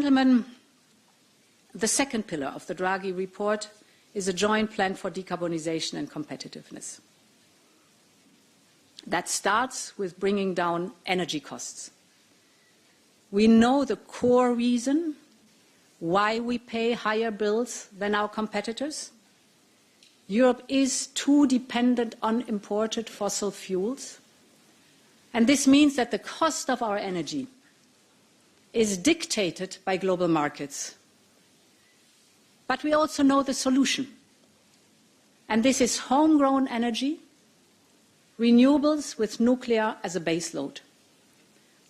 gentlemen, the second pillar of the Draghi report is a joint plan for decarbonization and competitiveness. That starts with bringing down energy costs. We know the core reason why we pay higher bills than our competitors. Europe is too dependent on imported fossil fuels, and this means that the cost of our energy is dictated by global markets. But we also know the solution, and this is homegrown energy, renewables with nuclear as a baseload.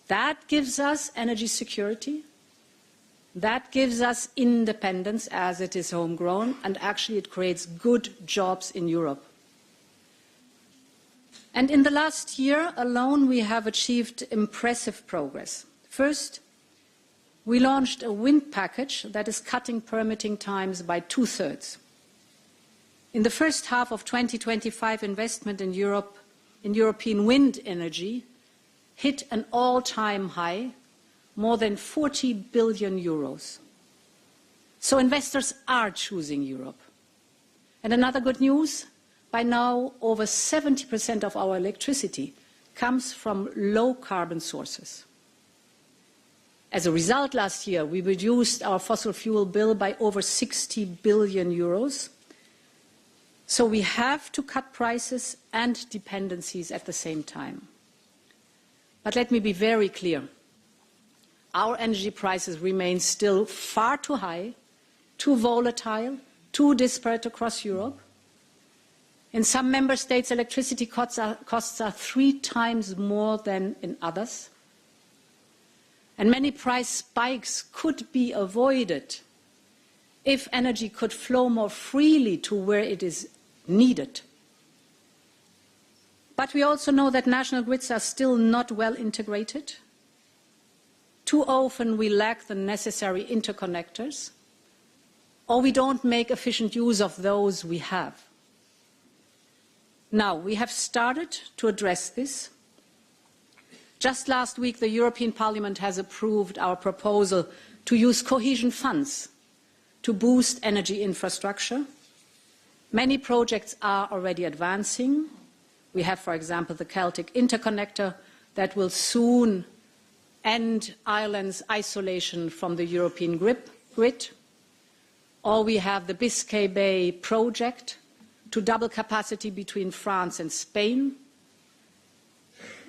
That gives us energy security. That gives us independence as it is homegrown, and actually it creates good jobs in Europe. And in the last year alone, we have achieved impressive progress. First, we launched a wind package that is cutting permitting times by 2/3. In the first half of 2025, investment in Europe, in European wind energy, hit an all-time high, more than 40 billion euros. So investors are choosing Europe. And another good news, by now over 70% of our electricity comes from low-carbon sources. As a result, last year, we reduced our fossil fuel bill by over 60 billion euros. So we have to cut prices and dependencies at the same time. But let me be very clear. Our energy prices remain still far too high, too volatile, too disparate across Europe. In some member states, electricity costs are 3 times more than in others. And many price spikes could be avoided if energy could flow more freely to where it is needed. But we also know that national grids are still not well integrated. Too often we lack the necessary interconnectors, or we don't make efficient use of those we have. Now, we have started to address this. Just last week, the European Parliament has approved our proposal to use cohesion funds to boost energy infrastructure. Many projects are already advancing. We have, for example, the Celtic interconnector that will soon end Ireland's isolation from the European grid. Or we have the Biscay Bay project to double capacity between France and Spain.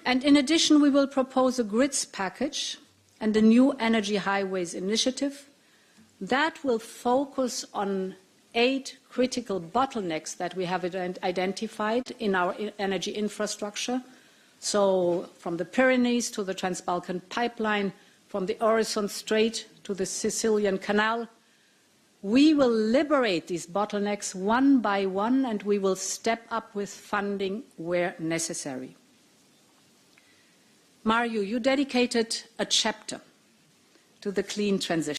And in addition, we will propose a grids package and a new energy highways initiative that will focus on 8 critical bottlenecks that we have identified in our energy infrastructure. So from the Pyrenees to the Trans-Balkan pipeline, from the Øresund Strait to the Sicilian Canal, we will liberate these bottlenecks one by one, and we will step up with funding where necessary. Mario, you dedicated a chapter to the clean transition.